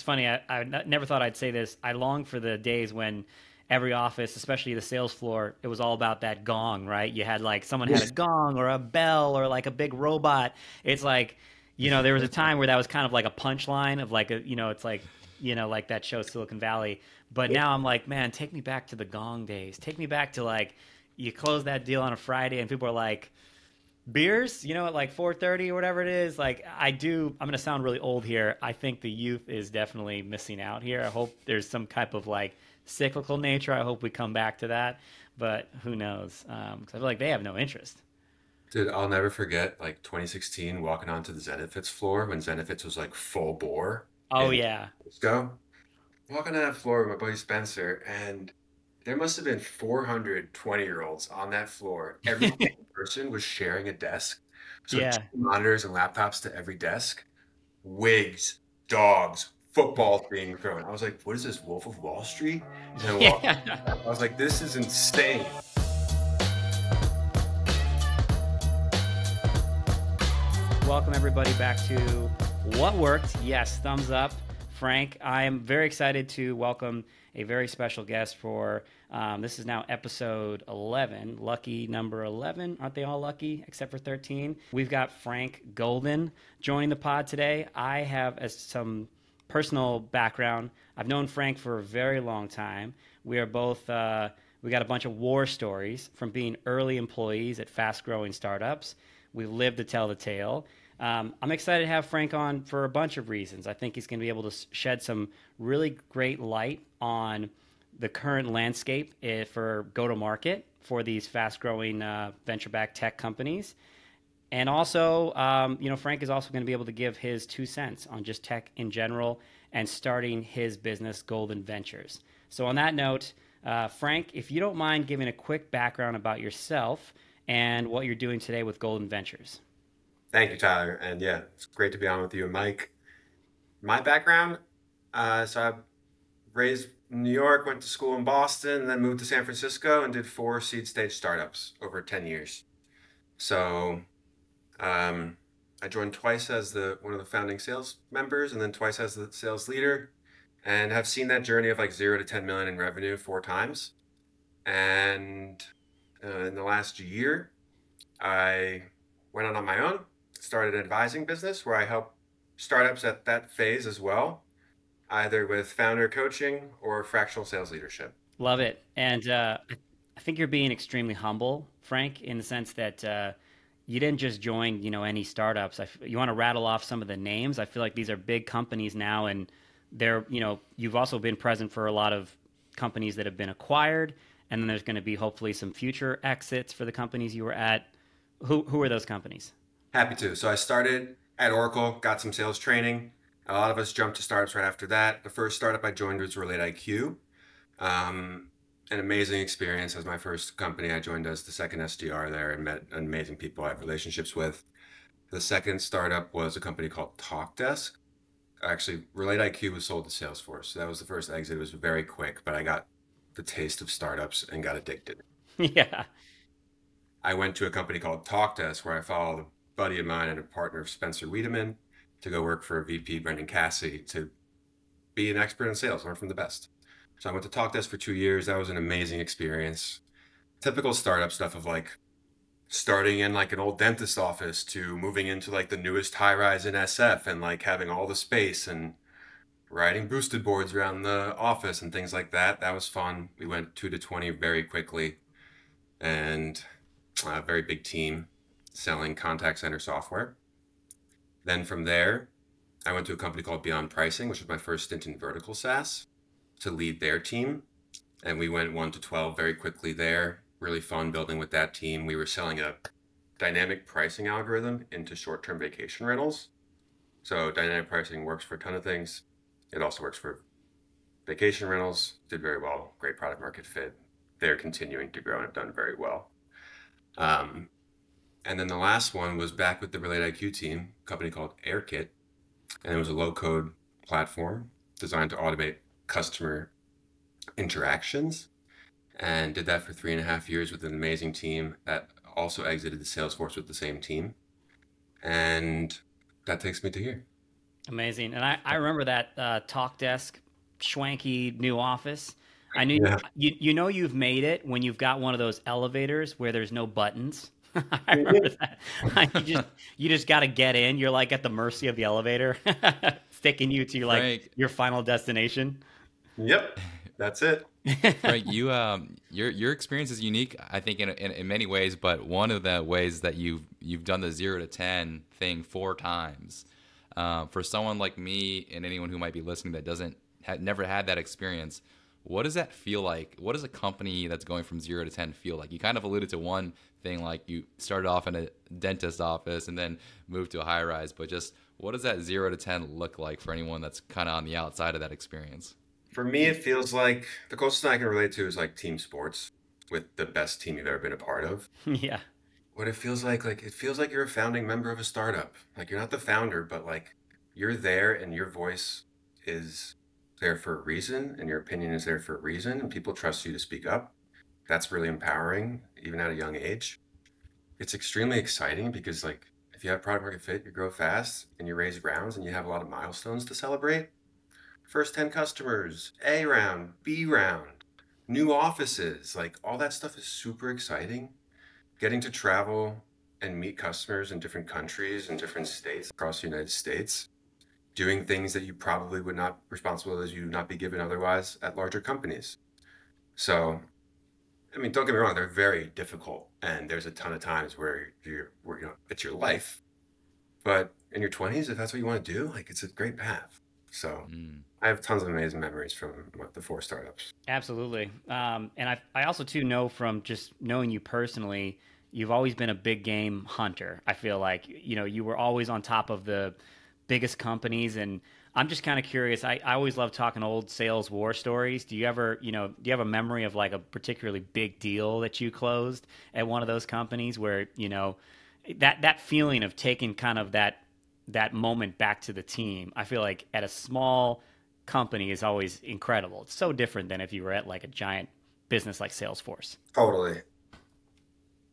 funny. Never thought I'd say this. I long for the days when every office, especially the sales floor, it was all about that gong, right? You had like someone had a gong or a bell or like a big robot. It's like, there was a time where that was kind of like a punchline of like it's like, like that show Silicon Valley. But now I'm like, man, take me back to the gong days. Take me back to like you close that deal on a Friday and people are like, beers, at like 4:30 or whatever it is. Like I'm going to sound really old here. I think the youth is definitely missing out here. I hope there's some type of like cyclical nature. I hope we come back to that, but who knows? Because I feel like they have no interest. Dude, I'll never forget like 2016 walking onto the Zenefits floor when Zenefits was like full bore Oh in yeah. Frisco. Walking on that floor with my buddy Spencer, and there must have been 420-year-olds on that floor. Every single person was sharing a desk. So two Yeah. monitors and laptops to every desk, wigs, dogs, footballs being thrown. I was like, what is this, Wolf of Wall Street? And I walked, Yeah. I was like, this is insane. Welcome everybody back to What Worked. Yes, thumbs up. Frank, I am very excited to welcome a very special guest for this is now episode 11, lucky number 11. Aren't they all lucky except for 13? We've got Frank Golden joining the pod today. I have as some personal background. I've known Frank for a very long time. We are both we got a bunch of war stories from being early employees at fast-growing startups. We've lived to tell the tale. I'm excited to have Frank on for a bunch of reasons. I think he's going to be able to shed some really great light on the current landscape for go-to-market for these fast-growing venture-backed tech companies. And also, Frank is also going to be able to give his 2 cents on just tech in general and starting his business, Golden Ventures. So on that note, Frank, if you don't mind giving a quick background about yourself and what you're doing today with Golden Ventures. Thank you, Tyler. And yeah, it's great to be on with you and Mike. My background, so I raised in New York, went to school in Boston, and then moved to San Francisco and did four seed stage startups over 10 years. So um, I joined twice as one of the founding sales members and then twice as the sales leader, and have seen that journey of like 0 to 10 million in revenue 4 times. And in the last year, I went out on my own, started an advising business where I help startups at that phase as well, either with founder coaching or fractional sales leadership. Love it. And I think you're being extremely humble, Frank, in the sense that you didn't just join, any startups. You want to rattle off some of the names. I feel like these are big companies now, and you've also been present for a lot of companies that have been acquired, and then there's going to be hopefully some future exits for the companies you were at. Who are those companies? Happy to. So I started at Oracle, got some sales training. A lot of us jumped to startups right after that. The first startup I joined was Relate IQ. An amazing experience as my first company. I joined as the second SDR there and met amazing people I have relationships with. The second startup was a company called TalkDesk. Actually, Relate IQ was sold to Salesforce. So that was the first exit. It was very quick, but I got the taste of startups and got addicted. Yeah. I went to a company called TalkDesk where I followed a buddy of mine and a partner of Spencer Wiedemann to go work for VP Brendan Cassidy to be an expert in sales, learn from the best. So I went to TalkDesk for 2 years. That was an amazing experience. Typical startup stuff of like starting in like an old dentist office to moving into like the newest high rise in SF and like having all the space and riding boosted boards around the office and things like that. That was fun. We went 2 to 20 very quickly, and a very big team selling contact center software. Then from there, I went to a company called Beyond Pricing, which was my first stint in vertical SaaS, to lead their team. And we went 1 to 12 very quickly there. Really fun building with that team. We were selling a dynamic pricing algorithm into short-term vacation rentals. So dynamic pricing works for a ton of things. It also works for vacation rentals. Did very well. Great product market fit. They're continuing to grow and have done very well. And then the last one was back with the Relate IQ team, a company called AirKit. And it was a low-code platform designed to automate customer interactions, and did that for 3.5 years with an amazing team that also exited the Salesforce with the same team. And that takes me to here. Amazing. And I remember that talk desk, schwanky new office. I knew Yeah. you know you've made it when you've got one of those elevators where there's no buttons. I remember Mhm. that. You just got to get in. You're like at the mercy of the elevator, it's taking you to like Frank, your final destination. Yep. That's it. Frank, your experience is unique, I think, in many ways. But one of the ways that you've done the 0 to 10 thing 4 times, for someone like me and anyone who might be listening that doesn't never had that experience, what does that feel like? What does a company that's going from 0 to 10 feel like? You kind of alluded to one thing, like you started off in a dentist office and then moved to a high rise, but just what does that 0 to 10 look like for anyone that's kind of on the outside of that experience? For me, it feels like the closest thing I can relate to is like team sports with the best team you've ever been a part of. Yeah. What it feels like it feels like you're a founding member of a startup. Like you're not the founder, but like you're there and your voice is there for a reason and your opinion is there for a reason and people trust you to speak up. That's really empowering, even at a young age. It's extremely exciting because like if you have product market fit, you grow fast and you raise rounds and you have a lot of milestones to celebrate. First 10 customers, A round, B round, new offices, like all that stuff is super exciting. Getting to travel and meet customers in different countries and different states across the United States, doing things that you probably would not responsibilities you would not be given otherwise at larger companies. So, I mean, don't get me wrong, they're very difficult, and there's a ton of times where it's your life. But in your 20s, if that's what you want to do, like it's a great path. So, Mm. I have tons of amazing memories from the four startups. Absolutely. And I also too know from just knowing you personally, you've always been a big game hunter. I feel like, you were always on top of the biggest companies. And I'm just kind of curious. I always love talking old sales war stories. Do you have a memory of like a particularly big deal that you closed at one of those companies where, that feeling of taking kind of that moment back to the team? I feel like at a small company is always incredible. It's so different than if you were at like a giant business like Salesforce. Totally.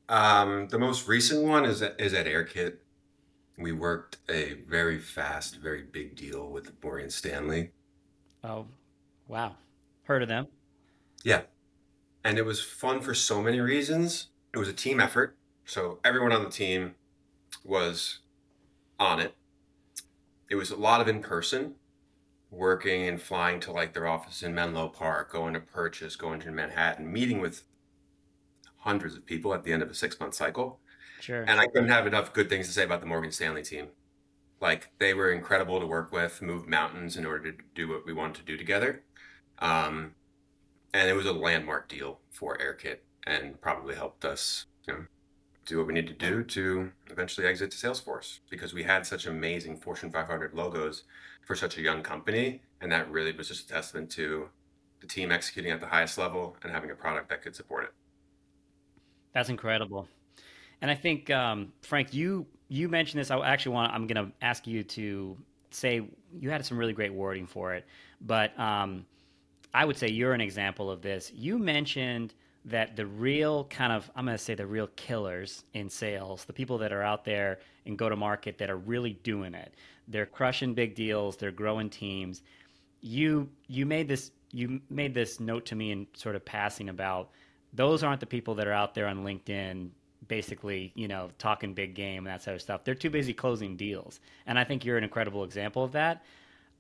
The most recent one is at AirKit. We worked a very fast, very big deal with Morgan Stanley. Oh, wow. Heard of them? Yeah. And it was fun for so many reasons. It was a team effort. So everyone on the team was on it. It was a lot of in person, working and flying to like their office in Menlo Park, going to purchase, going to Manhattan, meeting with hundreds of people at the end of a 6 month cycle. Sure. And I couldn't have enough good things to say about the Morgan Stanley team. Like they were incredible to work with, moved mountains in order to do what we wanted to do together. Um, and it was a landmark deal for AirKit and probably helped us, do what we need to do to eventually exit to Salesforce because we had such amazing Fortune 500 logos for such a young company. And that really was just a testament to the team executing at the highest level and having a product that could support it. That's incredible. And I think Frank, you mentioned this. I'm going to ask you to say you had some really great wording for it, but I would say you're an example of this. You mentioned that the real kind of, I'm going to say the real killers in sales, the people that are out there in go to market that are really doing it. They're crushing big deals, they're growing teams. You made this note to me in sort of passing about those aren't the people that are out there on LinkedIn basically, talking big game and that sort of stuff. They're too busy closing deals. And I think you're an incredible example of that.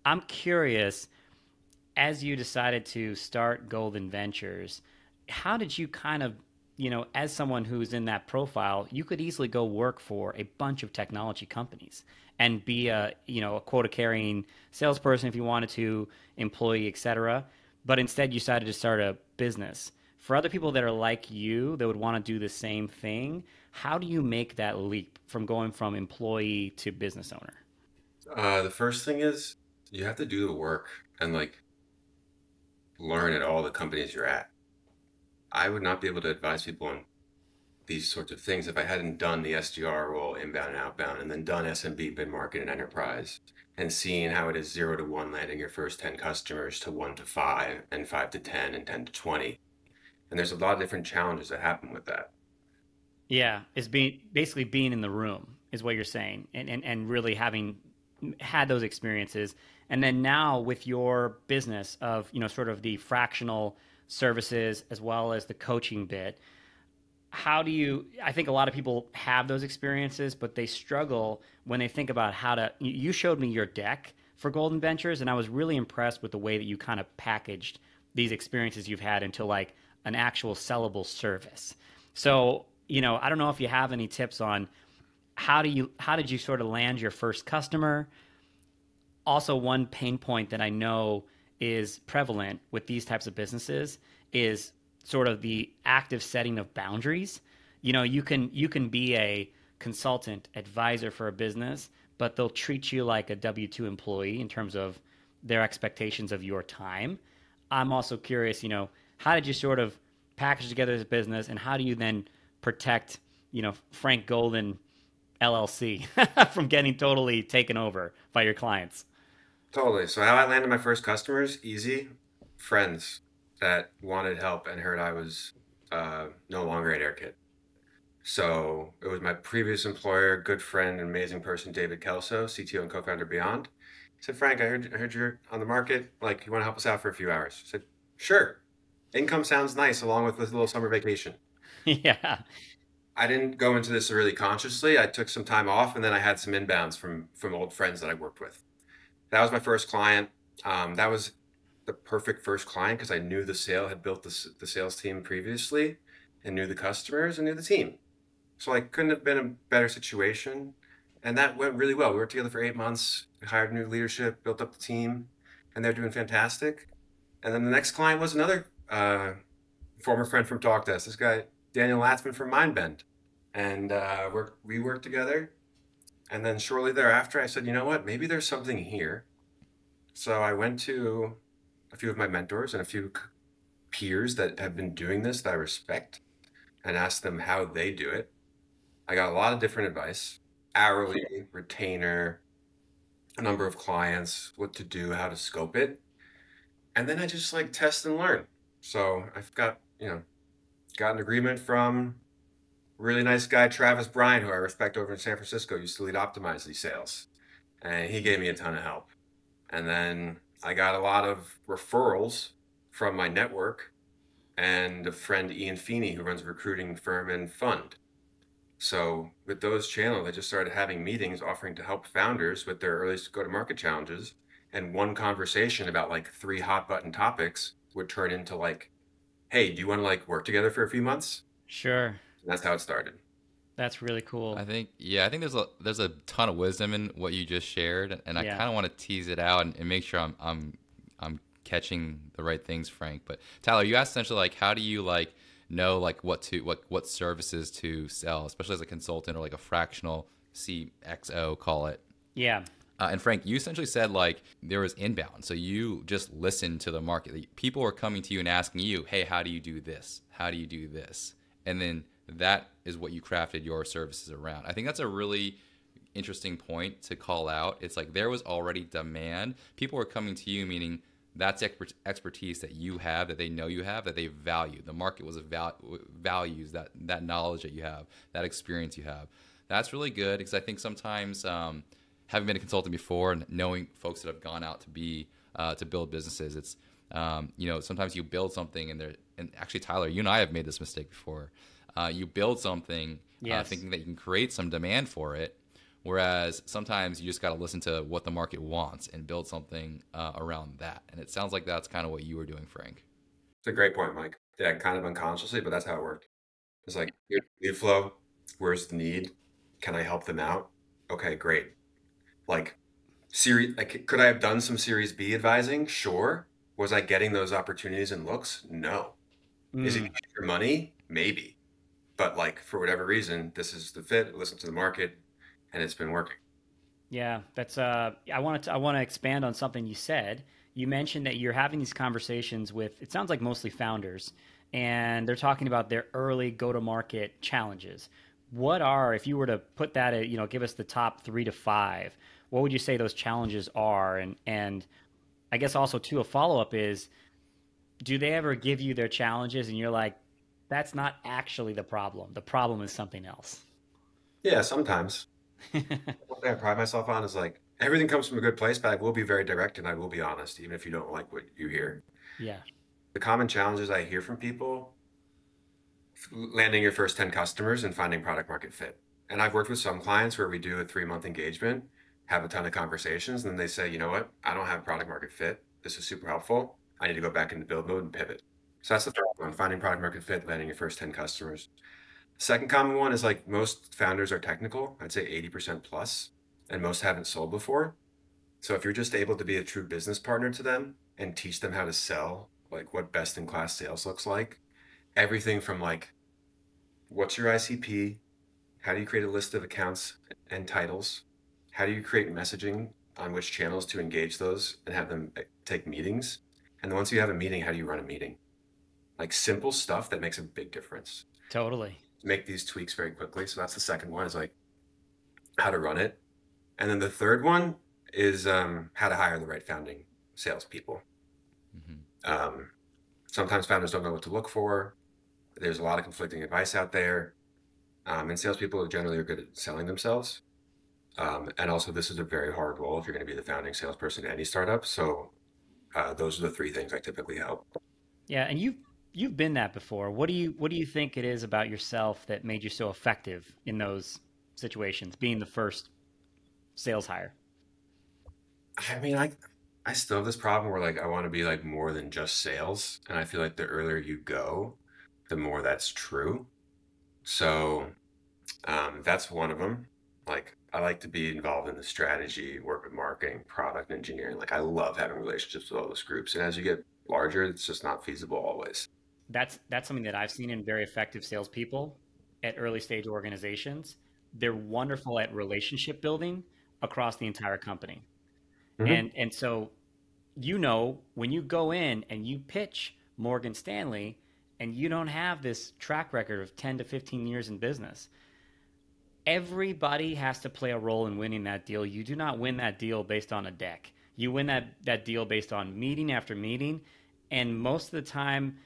I'm curious, as you decided to start Golden Ventures, how did you kind of, as someone who's in that profile, you could easily go work for a bunch of technology companies and be a quota carrying salesperson if you wanted to, employee, etc. But instead, you decided to start a business. For other people that are like you, that would want to do the same thing, how do you make that leap from going from employee to business owner? The first thing is you have to do the work and like learn at all the companies you're at. I would not be able to advise people on these sorts of things if I hadn't done the SDR role, inbound and outbound, and then done SMB, mid-market, and enterprise, and seeing how it is 0 to 1 landing your first 10 customers to 1 to 5, and 5 to 10, and 10 to 20. And there's a lot of different challenges that happen with that. Yeah, it's being basically being in the room is what you're saying, and really having had those experiences, and then now with your business of sort of the fractional services as well as the coaching bit, how do you, I think a lot of people have those experiences, but they struggle when they think about how to, you showed me your deck for Golden Ventures, and I was really impressed with the way that you kind of packaged these experiences you've had into like an actual sellable service. So, I don't know if you have any tips on how did you sort of land your first customer? Also, one pain point that I know is prevalent with these types of businesses is sort of the active setting of boundaries. You can be a consultant advisor for a business, but they'll treat you like a W-2 employee in terms of their expectations of your time. I'm also curious, how did you sort of package together this business, and how do you then protect, Frank Golden LLC from getting totally taken over by your clients? Totally. So how I landed my first customers, easy. Friends that wanted help and heard I was no longer at AirKit. So it was my previous employer, good friend, amazing person, David Kelso, CTO and co-founder Beyond. He said, Frank, I heard you're on the market. Like, you want to help us out for a few hours? I said, sure. Income sounds nice, along with a little summer vacation. Yeah. I didn't go into this really consciously. I took some time off, and then I had some inbounds from old friends that I worked with. That was my first client. That was the perfect first client because I knew the sale had built the sales team previously and knew the customers and knew the team. So I couldn't have been a better situation. And that went really well. We worked together for 8 months, hired new leadership, built up the team, and they're doing fantastic. And then the next client was another former friend from TalkDesk, this guy, Daniel Latzman from Mindbend. And we worked together. And then shortly thereafter, I said, you know what, maybe there's something here. So I went to a few of my mentors and a few peers that have been doing this that I respect and asked them how they do it. I got a lot of different advice, hourly, retainer, a number of clients, what to do, how to scope it. And then I just like test and learn. So I've got an agreement from a really nice guy, Travis Bryan, who I respect over in San Francisco, used to lead Optimize these sales. And he gave me a ton of help. And then I got a lot of referrals from my network and a friend, Ian Feeney, who runs a recruiting firm and fund. So with those channels, I just started having meetings offering to help founders with their early go-to-market challenges. And one conversation about like 3 hot button topics would turn into like, hey, do you want to like work together for a few months? Sure. And that's how it started. That's really cool. I think there's a ton of wisdom in what you just shared, and I kind of want to tease it out and make sure I'm catching the right things, Frank. But Tyler, you asked essentially like, how do you like know like what services to sell, especially as a consultant or like a fractional CXO, call it. Yeah. And Frank, you essentially said like there was inbound. So you just listened to the market. People were coming to you and asking you, hey, how do you do this? How do you do this? And then that is what you crafted your services around. I think that's a really interesting point to call out. It's like there was already demand. People were coming to you, meaning that's expertise that you have, that they know you have, that they value. The market values that knowledge that you have, that experience you have. That's really good because I think sometimes having been a consultant before and knowing folks that have gone out to build businesses, it's sometimes you build something and actually Tyler, you and I have made this mistake before. You build something thinking that you can create some demand for it, whereas sometimes you just got to listen to what the market wants and build something around that. And it sounds like that's kind of what you were doing, Frank. It's a great point, Mike. Yeah, kind of unconsciously, but that's how it worked. It's like, here's the lead flow. Where's the need? Can I help them out? Okay, great. Like, could I have done some Series B advising? Sure. Was I getting those opportunities and looks? No. Is it for money? Maybe. But like, for whatever reason, this is the fit. Listen to the market, and it's been working. Yeah, that's. I want to expand on something you said. You mentioned that you're having these conversations with, it sounds like mostly founders, and they're talking about their early go-to-market challenges. What are, if you were to put that at, give us the top 3 to 5, what would you say those challenges are? And I guess also too, a follow-up is, do they ever give you their challenges and you're like, that's not actually the problem. The problem is something else. Yeah, sometimes. One thing I pride myself on is like, everything comes from a good place, but I will be very direct and I will be honest, even if you don't like what you hear. Yeah. The common challenges I hear from people, landing your first 10 customers and finding product market fit. And I've worked with some clients where we do a 3-month engagement, have a ton of conversations, and then they say, you know what, I don't have product market fit. This is super helpful. I need to go back into build mode and pivot. So that's the first one, finding product market fit, landing your first 10 customers. Second common one is like most founders are technical. I'd say 80% plus, and most haven't sold before. So if you're just able to be a true business partner to them and teach them how to sell, like what best in class sales looks like, everything from like, what's your ICP? How do you create a list of accounts and titles? How do you create messaging on which channels to engage those and have them take meetings? And then once you have a meeting, how do you run a meeting? Like simple stuff that makes a big difference. Totally. Make these tweaks very quickly. So that's the second one, is like how to run it. And then the third one is how to hire the right founding salespeople. Sometimes founders don't know what to look for. There's a lot of conflicting advice out there. And salespeople generally are good at selling themselves. And also, this is a very hard role if you're going to be the founding salesperson at any startup. So those are the 3 things I typically help. Yeah, and you've been that before. What do you think it is about yourself that made you so effective in those situations, being the first sales hire? I mean, I still have this problem where like I want to be like more than just sales, and I feel like the earlier you go, the more that's true. So that's one of them. Like I like to be involved in the strategy, work with marketing, product engineering. Like I love having relationships with all those groups. And as you get larger, it's just not feasible always. That's something that I've seen in very effective salespeople at early stage organizations. They're wonderful at relationship building across the entire company. Mm-hmm. And so when you go in and you pitch Morgan Stanley and you don't have this track record of 10 to 15 years in business, everybody has to play a role in winning that deal. You do not win that deal based on a deck. You win that deal based on meeting after meeting. And most of the time,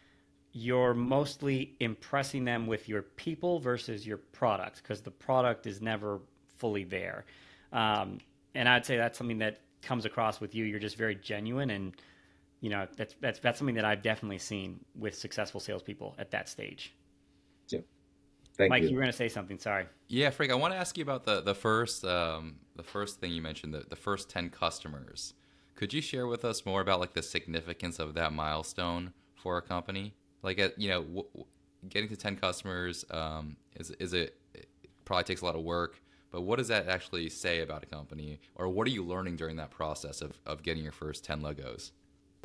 you're mostly impressing them with your people versus your product, because the product is never fully there. And I'd say that's something that comes across with you. You're just very genuine, and that's something that I've definitely seen with successful salespeople at that stage. Yeah. Thank Mike, you. you were going to say something. Sorry. Yeah, Frank, I want to ask you about the first thing you mentioned, the first 10 customers. Could you share with us more about like the significance of that milestone for a company? Like, getting to 10 customers it probably takes a lot of work, but what does that actually say about a company, or what are you learning during that process of getting your first 10 logos?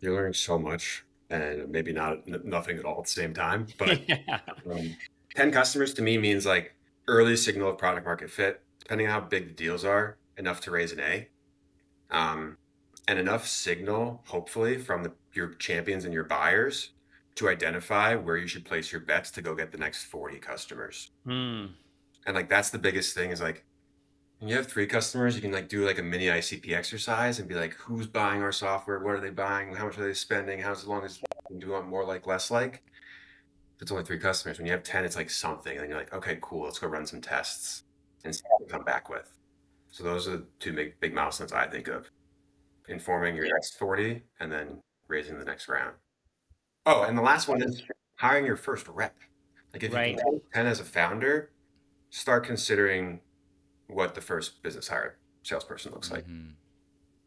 You're learning so much, and maybe nothing at all at the same time. But Yeah. 10 customers to me means like early signal of product market fit, depending on how big the deals are, enough to raise an A. And enough signal, hopefully, from your champions and your buyers to identify where you should place your bets to go get the next 40 customers. And like that's the biggest thing, is like when you have 3 customers, you can like do like a mini ICP exercise and be like, who's buying our software? What are they buying? How much are they spending? How's as long as do you want more like less like? It's only 3 customers. When you have 10, it's like something. And then you're like, okay, cool. Let's go run some tests and see what we come back with. So those are the 2 big milestones I think of: informing your next 40 and then raising the next round. Oh, and the last one is hiring your first rep. Like if you can take 10 as a founder, start considering what the first business hire salesperson looks like.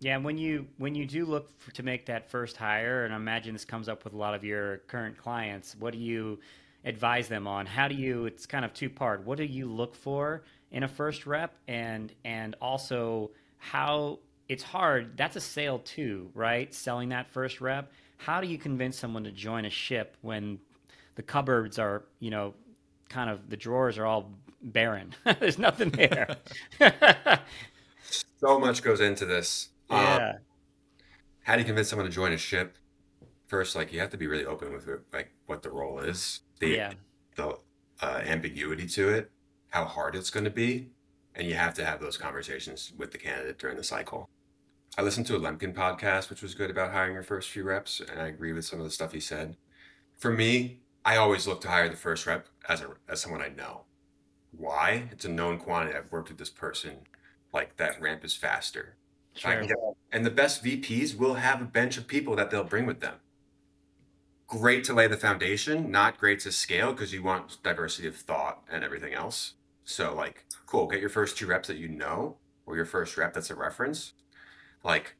Yeah, and when you do look to make that first hire, and I imagine this comes up with a lot of your current clients, what do you advise them on? It's kind of 2-part. What do you look for in a first rep, and also how it's hard. That's a sale too, right? Selling that first rep. How do you convince someone to join a ship when the cupboards are, kind of the drawers are all barren? There's nothing there. So much goes into this. Yeah. How do you convince someone to join a ship? First, like you have to be really open with like what the role is, the ambiguity to it, how hard it's going to be, and you have to have those conversations with the candidate during the cycle. I listened to a Lemkin podcast, which was good about hiring your first few reps, and I agree with some of the stuff he said. For me, I always look to hire the first rep as someone I know. Why? It's a known quantity. I've worked with this person. Like that ramp is faster. Sure. And the best VPs will have a bench of people that they'll bring with them. Great to lay the foundation, not great to scale because you want diversity of thought and everything else. So like, cool, get your first 2 reps that you know, or your first rep that's a reference. Like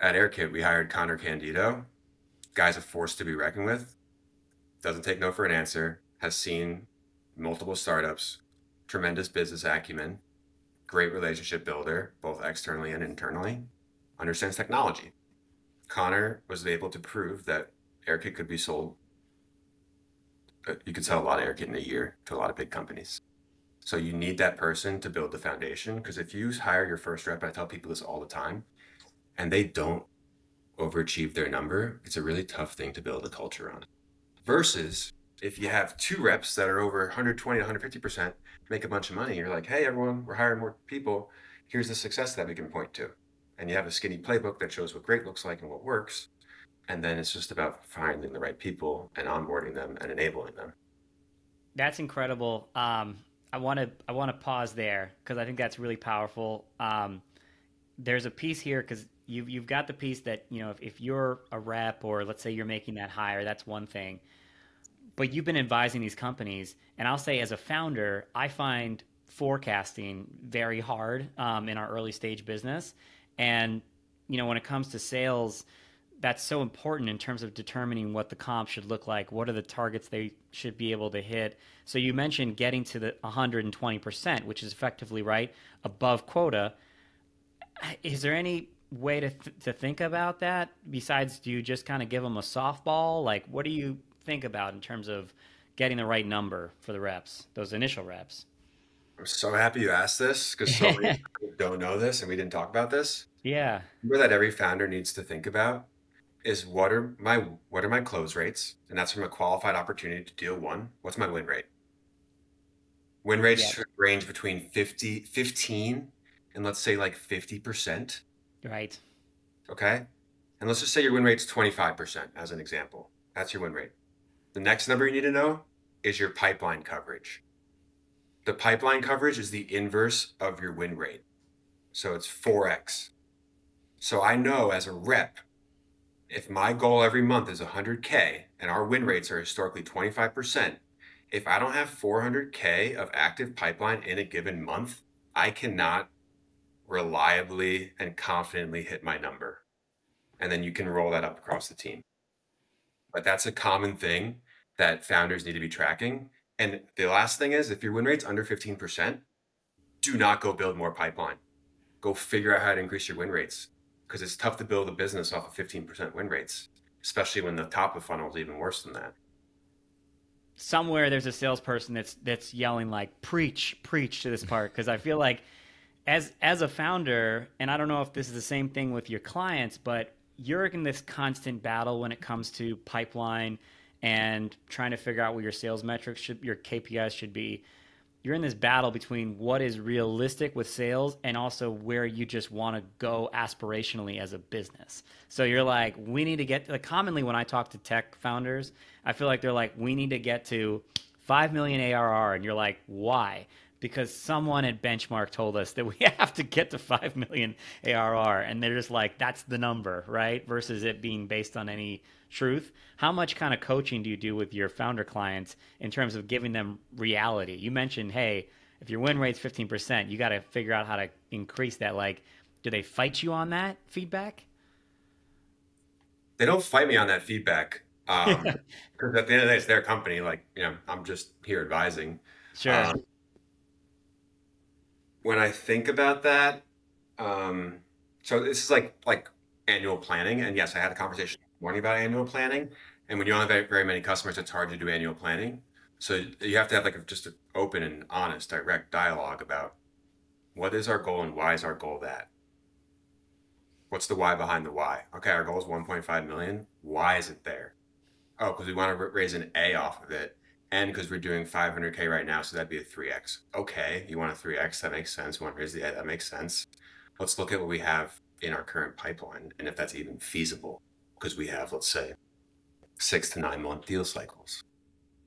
at AirKit, we hired Connor Candido. Guy's a force to be reckoned with. Doesn't take no for an answer. Has seen multiple startups. Tremendous business acumen. Great relationship builder, both externally and internally. Understands technology. Connor was able to prove that AirKit could be sold. You could sell a lot of AirKit in a year to a lot of big companies. So you need that person to build the foundation. Because if you hire your first rep, and I tell people this all the time, and they don't overachieve their number, it's a really tough thing to build a culture on. Versus if you have 2 reps that are over 120 to 150%, make a bunch of money, you're like, hey, everyone, we're hiring more people. Here's the success that we can point to. And you have a skinny playbook that shows what great looks like and what works. And then it's just about finding the right people and onboarding them and enabling them. That's incredible. I want to pause there because I think that's really powerful. There's a piece here because you've got the piece that if you're a rep or let's say you're making that hire, that's one thing. But you've been advising these companies, and I'll say as a founder, I find forecasting very hard in our early stage business, and when it comes to sales, that's so important in terms of determining what the comp should look like. What are the targets they should be able to hit? So you mentioned getting to the 120%, which is effectively right above quota. Is there any way to think about that besides do you just kind of give them a softball? Like, what do you think about in terms of getting the right number for the reps, those initial reps? I'm so happy you asked this because so many people don't know this and we didn't talk about this. Yeah. Number that every founder needs to think about is what are my close rates? And that's from a qualified opportunity to deal one. What's my win rate? Win rates Yeah. should range between 15 and let's say like 50%. Right. Okay. And let's just say your win rate's 25% as an example. That's your win rate. The next number you need to know is your pipeline coverage. The pipeline coverage is the inverse of your win rate. So it's 4x. So I know as a rep, if my goal every month is 100K and our win rates are historically 25%, if I don't have 400K of active pipeline in a given month, I cannot reliably and confidently hit my number. And then you can roll that up across the team. But that's a common thing that founders need to be tracking. And the last thing is if your win rate's under 15%, do not go build more pipeline. Go figure out how to increase your win rates because it's tough to build a business off of 15% win rates, especially when the top of funnel is even worse than that. Somewhere there's a salesperson that's yelling like preach to this part because I feel like as a founder, and I don't know if this is the same thing with your clients, but you're in this constant battle when it comes to pipeline and trying to figure out what your sales metrics your KPIs should be. You're in this battle between what is realistic with sales and also where you just want to go aspirationally as a business. So you're like, we need to get like commonly when I talk to tech founders, I feel like they're like, we need to get to 5 million ARR. And you're like, why? Because someone at Benchmark told us that we have to get to 5 million ARR. And they're just like, that's the number, right? Versus it being based on any truth. How much kind of coaching do you do with your founder clients in terms of giving them reality? You mentioned, hey, if your win rate's 15%, you got to figure out how to increase that. Like, do they fight you on that feedback? They don't fight me on that feedback because at the end of the day, it's their company. Like, I'm just here advising. Sure. When I think about that, so this is like annual planning. And yes, I had a conversation this morning about annual planning. And when you don't have very many customers, it's hard to do annual planning. So you have to have just an open and honest, direct dialogue about what is our goal and why is our goal that? What's the why behind the why? Okay, our goal is 1.5 million. Why is it there? Oh, because we want to raise an A off of it. And because we're doing 500K right now, so that'd be a 3X. Okay, you want a 3X, that makes sense. You want to raise the A, that makes sense. Let's look at what we have in our current pipeline and if that's even feasible. Because we have, let's say, 6 to 9 month deal cycles.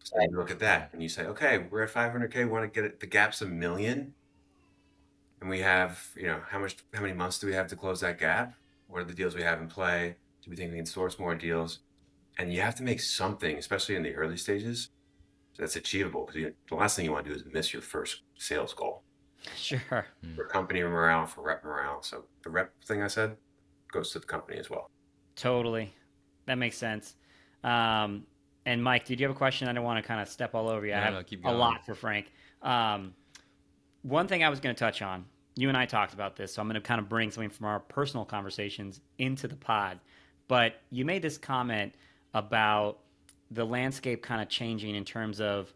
So you look at that and you say, okay, we're at 500K, we want to get it, the gap's 1 million. and we have, how many months do we have to close that gap? What are the deals we have in play? Do we think we can source more deals? And you have to make something, especially in the early stages, that's achievable, because the last thing you want to do is miss your first sales goal. Sure. For company morale, for rep morale. So the rep thing I said goes to the company as well. Totally. That makes sense. And Mike, did you have a question? I don't want to kind of step all over you. I have No, keep a going. lot for Frank. One thing I was going to touch on, you and I talked about this, so I'm going to kind of bring something from our personal conversations into the pod. But you made this comment about the landscape kind of changing in terms of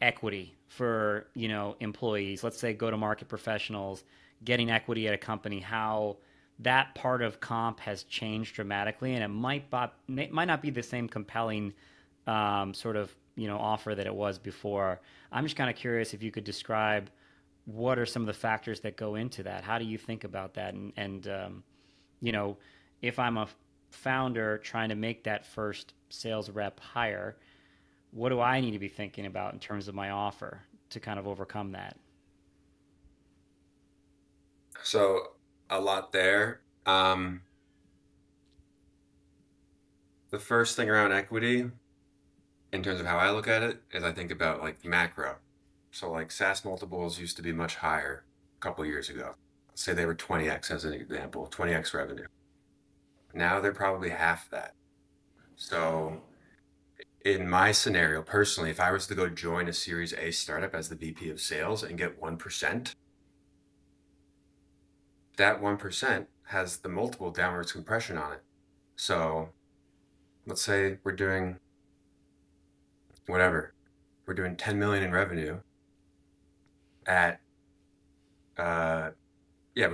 equity for, employees. Let's say go-to-market professionals getting equity at a company, how that part of comp has changed dramatically, and it might not be the same compelling sort of offer that it was before. I'm just kind of curious if you could describe what are some of the factors that go into that. How do you think about that? And if I'm a founder trying to make that first sales rep hire, what do I need to be thinking about in terms of my offer to kind of overcome that? So a lot there. The first thing around equity, in terms of how I look at it, is I think about like macro. So like SaaS multiples used to be much higher a couple of years ago. Let's say they were 20x as an example, 20x revenue. Now they're probably half that. So in my scenario, personally, if I was to go join a Series A startup as the VP of sales and get 1%, that 1% has the multiple downwards compression on it. So let's say we're doing whatever. We're doing 10 million in revenue at, we're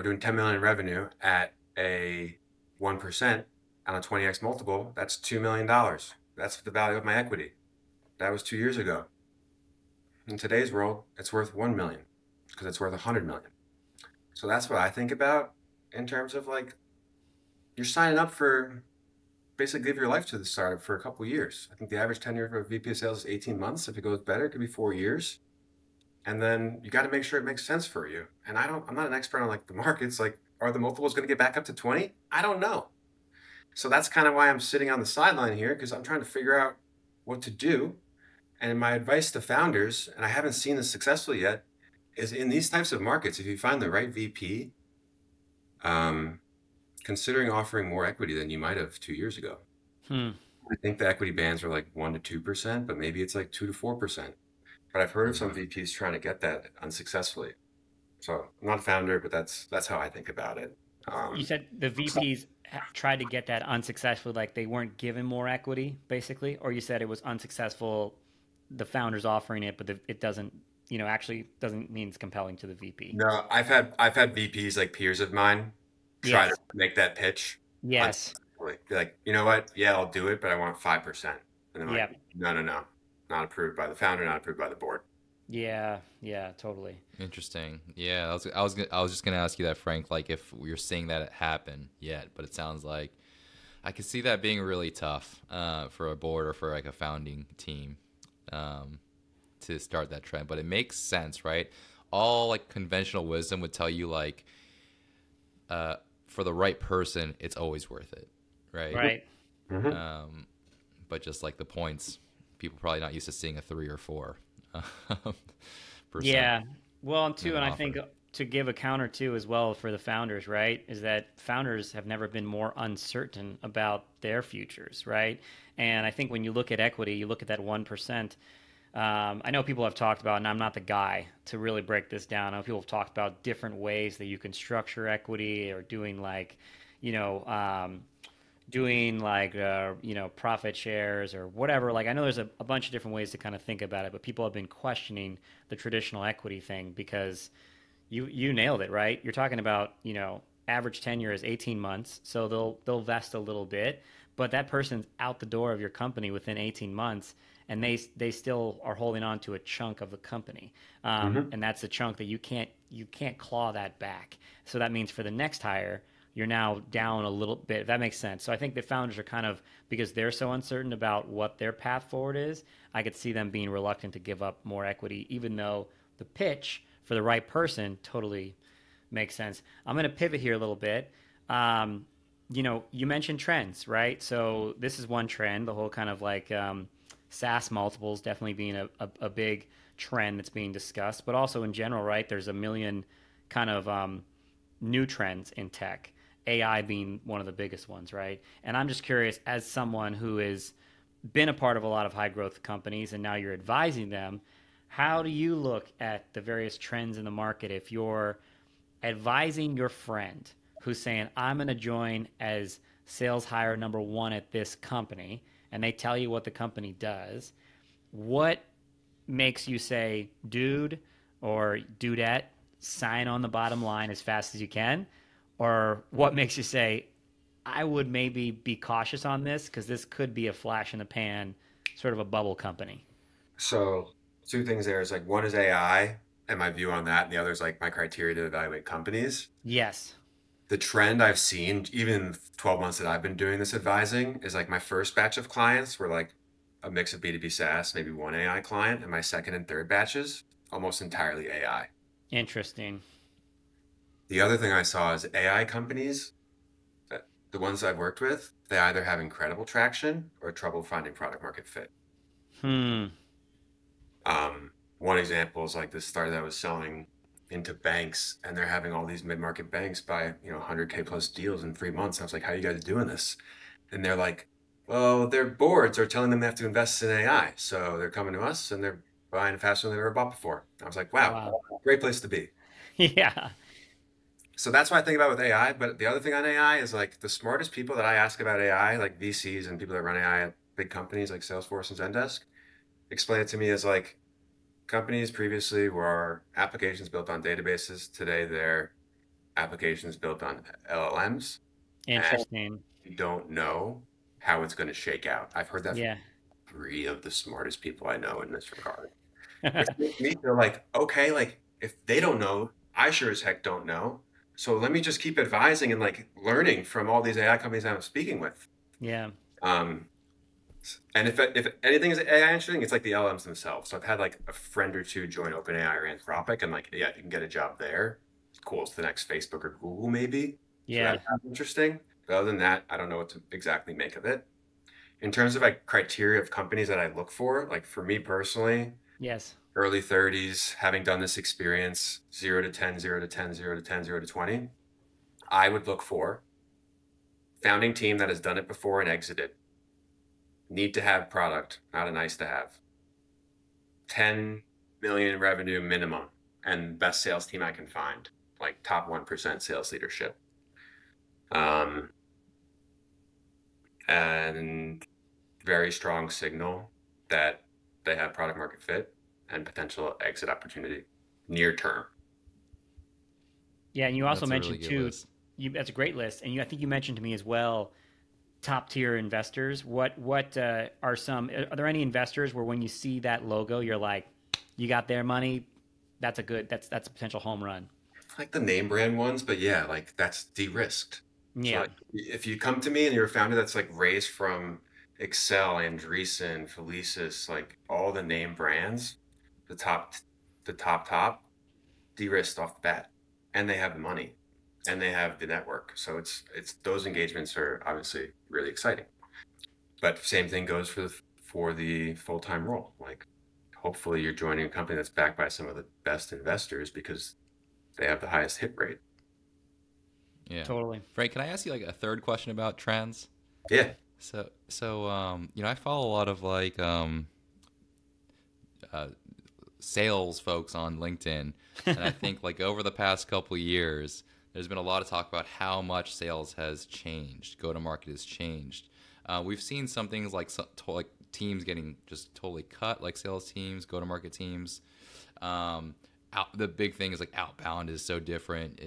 doing 10 million in revenue at a 1% on a 20x multiple. That's $2 million. That's the value of my equity. That was 2 years ago. In today's world, it's worth 1 million because it's worth 100 million. So that's what I think about in terms of like, you're signing up for basically give your life to the startup for a couple of years. I think the average tenure for a VP of sales is 18 months. If it goes better, it could be 4 years. And then you got to make sure it makes sense for you. And I'm not an expert on like the markets. Like, are the multiples going to get back up to 20? I don't know. So that's kind of why I'm sitting on the sideline here, because I'm trying to figure out what to do. And my advice to founders, and I haven't seen this successfully yet, is in these types of markets, if you find the right VP, considering offering more equity than you might have 2 years ago. I think the equity bands are like 1% to 2%, but maybe it's like 2% to 4%. But I've heard of some VPs trying to get that unsuccessfully. So I'm not a founder, but that's how I think about it. You said the VPs tried to get that unsuccessfully, like they weren't given more equity, basically, or you said it was unsuccessful, the founders offering it, but it doesn't, actually doesn't mean it's compelling to the VP. No, I've had VPs like peers of mine try to make that pitch. Yes. Be like, you know what? Yeah, I'll do it, but I want 5%. And they're like, no, not approved by the founder, not approved by the board. Yeah, totally. Interesting. Yeah, I was just gonna ask you that, Frank. Like, if you're seeing that happen yet, but it sounds like I could see that being really tough for a board or for like a founding team to start that trend. But it makes sense, right? All like conventional wisdom would tell you like, for the right person, it's always worth it, right? Right. Mm-hmm. But just like the points, people probably not used to seeing a 3 or 4. Yeah. Well, and I think to give a counter too as well for the founders, right, is that founders have never been more uncertain about their futures, right? And I think when you look at equity, you look at that 1%. I know people have talked about, and I'm not the guy to really break this down. I know people have talked about different ways that you can structure equity, or doing like, profit shares or whatever. Like, I know there's a bunch of different ways to kind of think about it, but people have been questioning the traditional equity thing because you nailed it, right? You're talking about, average tenure is 18 months. So they'll vest a little bit, but that person's out the door of your company within 18 months. And they still are holding on to a chunk of the company, and that's a chunk that you can't claw that back. So that means for the next hire, you're now down a little bit. If that makes sense. So I think the founders are kind of, because they're so uncertain about what their path forward is, I could see them being reluctant to give up more equity, even though the pitch for the right person totally Makes sense. I'm going to pivot here a little bit. Um, you mentioned trends, right? So this is one trend, the whole kind of like SaaS multiples definitely being a big trend that's being discussed, but also in general, right? There's a million kind of new trends in tech, AI being one of the biggest ones, right? And I'm just curious, as someone who has been a part of a lot of high growth companies and now you're advising them, how do you look at the various trends in the market if you're advising your friend who's saying, I'm going to join as sales hire number one at this company, and they tell you what the company does? What makes you say, dude or dudette, sign on the bottom line as fast as you can? Or what makes you say, I would maybe be cautious on this because this could be a flash in the pan, sort of a bubble company? So two things there is like one is AI and my view on that, and the other is like my criteria to evaluate companies. Yes. The trend I've seen, even in 12 months that I've been doing this advising, is like my first batch of clients were like a mix of B2B SaaS, maybe one AI client, and my second and third batches, almost entirely AI. Interesting. The other thing I saw is AI companies, the ones I've worked with, they either have incredible traction or trouble finding product market fit. Hmm. One example is like this startup that was selling into banks, and they're having all these mid-market banks buy 100K plus deals in 3 months. I was like, how are you guys doing this? And they're like, well, their boards are telling them they have to invest in AI, so they're coming to us and they're buying faster than they've ever bought before. I was like, wow, Wow. great place to be. Yeah. So that's what I think about with AI. But the other thing on AI is like the smartest people that I ask about AI, like VCs and people that run AI at big companies like Salesforce and Zendesk, explain it to me as like companies previously were applications built on databases. Today, they're applications built on LLMs, and Interesting. you don't know how it's going to shake out. I've heard that from Yeah. three of the smartest people I know in this regard, which makes me feel like, okay, like if they don't know, I sure as heck don't know. So let me just keep advising and like learning from all these AI companies I'm speaking with. Yeah. Um, and if anything is AI interesting, it's like the LMs themselves. So I've had like a friend or two join OpenAI or Anthropic, and like, yeah, you can get a job there. It's cool. It's the next Facebook or Google, maybe. So Yeah. that's interesting. But other than that, I don't know what to exactly make of it. In terms of like criteria of companies that I look for, like for me personally, Yes. early 30s, having done this experience, 0 to 10, 0 to 10, 0 to 10, 0 to 20, I would look for founding team that has done it before and exited. Need to have product, not a nice to have. 10 million revenue minimum and best sales team I can find, like top 1% sales leadership. Um, and very strong signal that they have product market fit and potential exit opportunity near term. Yeah, and you also That's a really mentioned good too, list. that's a great list, and I think you mentioned to me as well, top tier investors. What are some? Are there any investors where when you see that logo, you're like, you got their money? That's a potential home run. Like the name brand ones, but yeah, like that's de-risked. So Yeah. like if you come to me and you're a founder that's like raised from Excel, Andreessen, Felicis, like all the name brands, the top, the top, de-risked off the bat, and they have the money, and they have the network. So it's those engagements are obviously really exciting. But same thing goes for the full-time role. Like hopefully you're joining a company that's backed by some of the best investors because they have the highest hit rate. Yeah. Totally. Frank, can I ask you like a third question about trends? Yeah. So I follow a lot of like uh, sales folks on LinkedIn, and I think like over the past couple of years, there's been a lot of talk about how much sales has changed, go to market has changed. We've seen some things like like teams getting just totally cut, like sales teams, go to market teams. The big thing is like outbound is so different,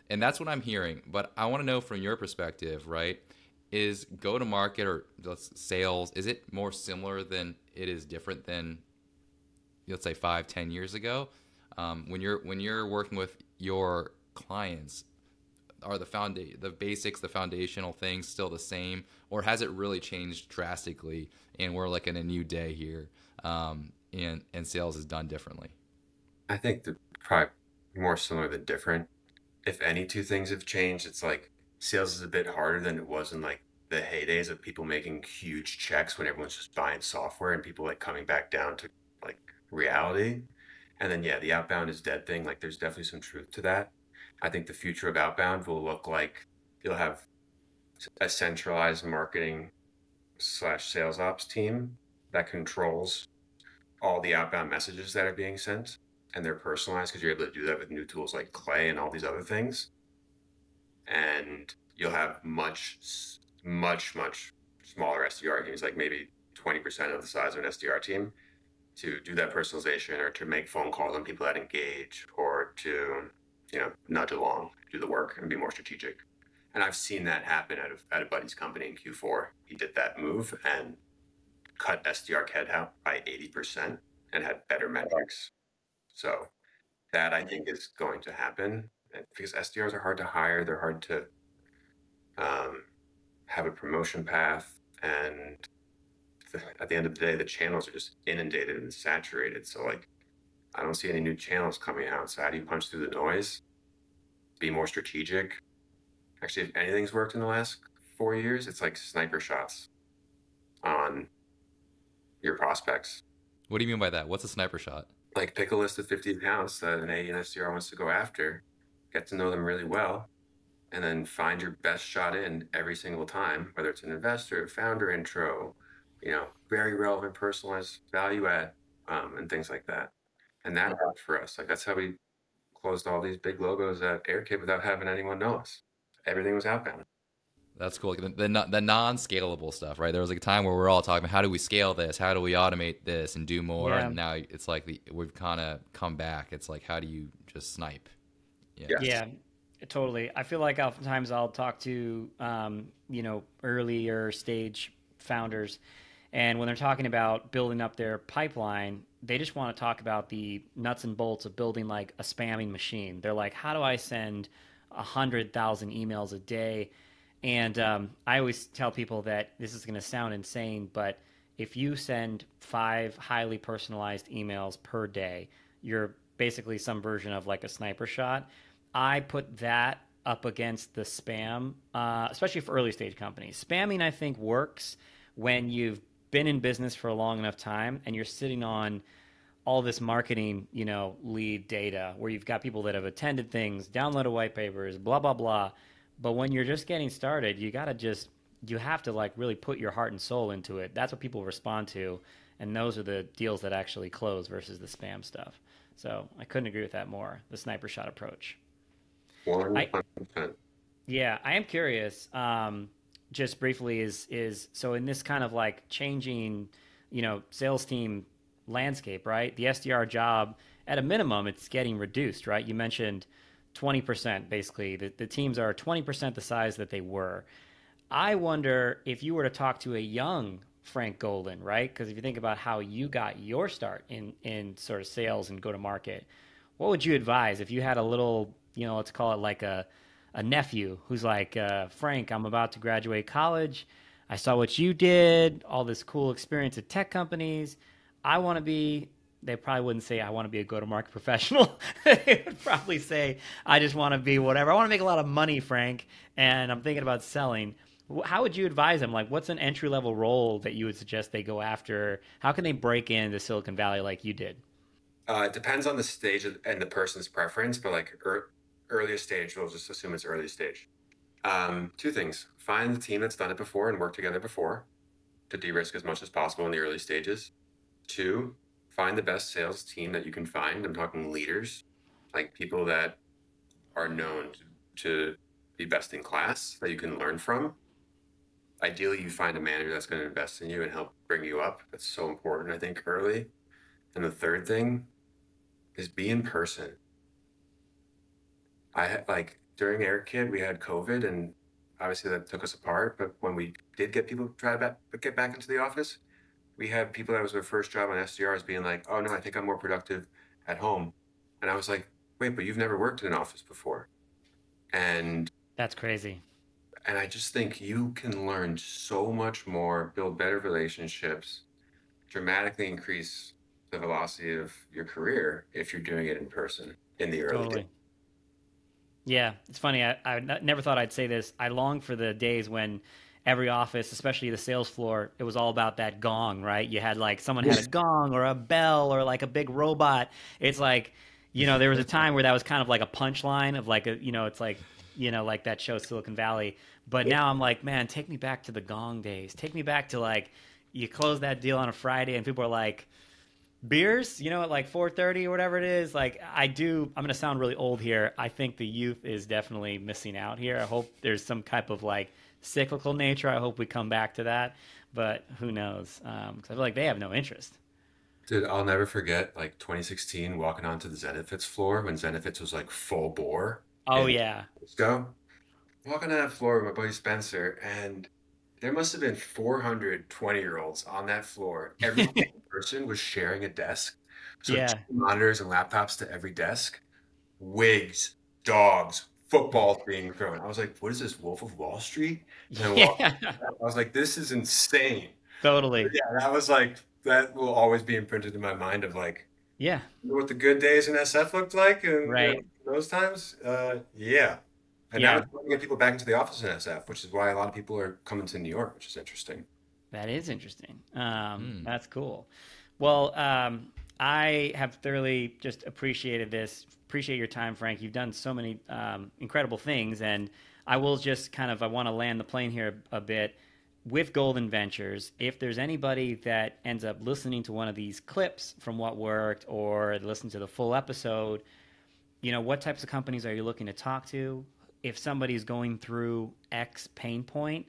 and that's what I'm hearing. But I want to know from your perspective, right? Is go to market or sales, is it more similar than it is different than, let's say, 5-10 years ago? When you're working with your clients, are the basics, the foundational things still the same, or has it really changed drastically and we're like in a new day here, and sales is done differently? I think they're probably more similar than different. if any two things have changed, it's like sales is a bit harder than it was in like the heydays of people making huge checks when everyone's just buying software and people like coming back down to like reality. And then yeah, the outbound is dead thing. Like there's definitely some truth to that. I think the future of outbound will look like you'll have a centralized marketing slash sales ops team that controls all the outbound messages that are being sent, and they're personalized because you're able to do that with new tools like Clay and all these other things. And you'll have much smaller SDR teams, like maybe 20% of the size of an SDR team, to do that personalization or to make phone calls on people that engage or to, nudge along, do the work and be more strategic. And I've seen that happen at a buddy's company in Q4. He did that move and cut SDR headcount by 80% and had better metrics. So that I think is going to happen because SDRs are hard to hire. They're hard to have a promotion path. And at the end of the day, the channels are just inundated and saturated. So like, I don't see any new channels coming out. So how do you punch through the noise? Be more strategic. Actually, if anything's worked in the last 4 years, it's like sniper shots on your prospects. What do you mean by that? What's a sniper shot? Like pick a list of 50 accounts that an AE and SDR wants to go after, get to know them really well, and then find your best shot in every single time, whether it's an investor, founder intro, very relevant, personalized value add, and things like that. And that worked for us. Like that's how we closed all these big logos at AirKit without having anyone know us. Everything was outbound. That's cool. The non-scalable stuff, right? There was like a time where we're all talking about how do we scale this? How do we automate this and do more? Yeah. And now it's like we've kind of come back. It's like, how do you just snipe? Yes. Yeah, totally. I feel like oftentimes I'll talk to, earlier stage founders, and when they're talking about building up their pipeline, they just want to talk about the nuts and bolts of building like a spamming machine. They're like, how do I send 100,000 emails a day? And I always tell people that this is going to sound insane, but if you send 5 highly personalized emails per day, you're basically some version of like a sniper shot. I put that up against the spam, especially for early stage companies. Spamming, I think, works when you've been in business for a long enough time and you're sitting on all this marketing, lead data where you've got people that have attended things, downloaded white papers, blah, blah, blah. But when you're just getting started, you have to like really put your heart and soul into it. That's what people respond to. And those are the deals that actually close versus the spam stuff. So I couldn't agree with that more, the sniper shot approach. I 100%. Yeah, I am curious. Just briefly, is so in this kind of like changing, sales team landscape, right? The SDR job, at a minimum, it's getting reduced, right? You mentioned 20%, basically. The teams are 20% the size that they were. I wonder if you were to talk to a young Frank Golden, right? Because if you think about how you got your start in sort of sales and go to market, what would you advise if you had a little, let's call it like a nephew who's like, Frank, I'm about to graduate college. I saw what you did, all this cool experience at tech companies. I want to be, they probably wouldn't say, I want to be a go-to-market professional. They would probably say, I just want to be whatever. I want to make a lot of money, Frank, and I'm thinking about selling. How would you advise them? Like, what's an entry-level role that you would suggest they go after? How can they break into Silicon Valley like you did? It depends on the stage and the person's preference, but like earliest stage, we'll just assume it's early stage. Two things: find the team that's done it before and worked together before to de-risk as much as possible in the early stages. Two, find the best sales team that you can find. I'm talking leaders, like people that are known to be best in class that you can learn from. Ideally, you find a manager that's going to invest in you and help bring you up. That's so important, I think, early. And the third thing is be in person. I had like during AirKit, we had COVID and obviously that took us apart. But when we did get people to get back into the office, we had people that was their first job on SDRs being like, oh no, I think I'm more productive at home. And I was like, wait, but you've never worked in an office before. And That's crazy. and I just think you can learn so much more, build better relationships, dramatically increase the velocity of your career if you're doing it in person in the early days. Totally. Yeah, it's funny. Never thought I'd say this. I long for the days when every office, especially the sales floor, it was all about that gong, right? You had like someone had a gong or a bell or like a big robot. It's like, there was a time where that was kind of like a punchline of like it's like, like that show Silicon Valley. But now I'm like, man, take me back to the gong days. Take me back to like, you close that deal on a Friday and people are like, beers, at like 4:30 or whatever it is. Like I'm going to sound really old here. I think the youth is definitely missing out here. I hope there's some type of like cyclical nature. I hope we come back to that, but who knows? 'Cause I feel like they have no interest. Dude, I'll never forget like 2016 walking onto the Zenefits floor when Zenefits was like full bore Oh in yeah. Cisco. Walking on that floor with my buddy Spencer, and there must have been 400 20-year-olds on that floor. Every person was sharing a desk. So two Yeah. monitors and laptops to every desk, wigs, dogs, footballs being thrown. I was like, what is this, Wolf of Wall Street? And I walked, Yeah. I was like, this is insane. But Totally. yeah, that was like, that will always be imprinted in my mind of like, Yeah. you know what the good days in SF looked like and Right. those times? Yeah. And now Yeah. it's trying to get people back into the office in SF, which is why a lot of people are coming to New York, which is interesting. That is interesting. Hmm. That's cool. Well, I have thoroughly just appreciated this. Appreciate your time, Frank. You've done so many incredible things, and I will just I want to land the plane here a bit with Golden Ventures. If there's anybody that ends up listening to one of these clips from What Worked or listen to the full episode, what types of companies are you looking to talk to? If somebody's going through X pain point,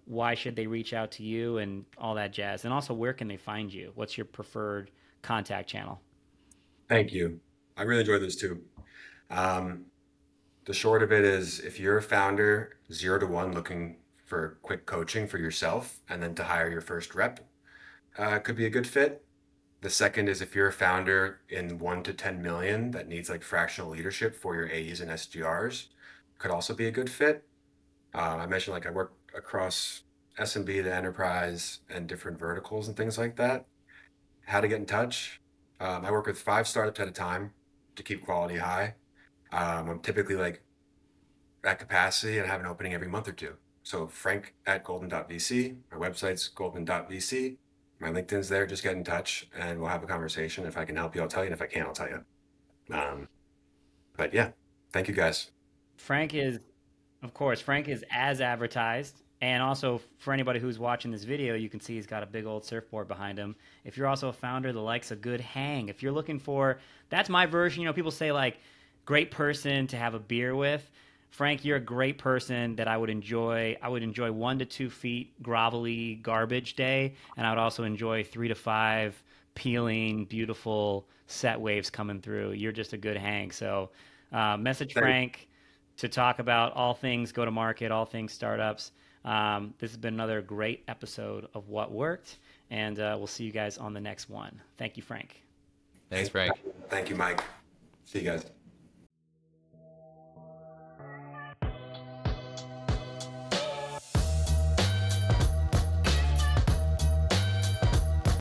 why should they reach out to you and all that jazz? And also, where can they find you? What's your preferred contact channel? Thank you. I really enjoyed this too. Um, the short of it is if you're a founder, 0 to 1, looking for quick coaching for yourself and then to hire your first rep, could be a good fit. The second is if you're a founder in 1 to 10 million that needs like fractional leadership for your AEs and SDRs, could also be a good fit. I mentioned like I work across SMB to enterprise and different verticals and things like that. How to get in touch. I work with 5 startups at a time to keep quality high. I'm typically like at capacity and have an opening every month or two. So Frank at golden.vc, my website's golden.vc. My LinkedIn's there. Just get in touch and we'll have a conversation. If I can help you, I'll tell you. And if I can't, I'll tell you. Um, but yeah, thank you guys. Frank is, of course, Frank is as advertised. And also, for anybody who's watching this video, you can see he's got a big old surfboard behind him. If you're also a founder that likes a good hang, if you're looking for, that's my version. People say like, great person to have a beer with. Frank, you're a great person that I would enjoy. I would enjoy 1 to 2 feet grovelly garbage day, and I would also enjoy 3 to 5 peeling, beautiful set waves coming through. You're just a good hang. So, message Thank Frank to talk about all things go to market, all things startups. This has been another great episode of What Worked, and we'll see you guys on the next one. Thank you, Frank. Thanks, Frank. Thank you, Mike. See you guys.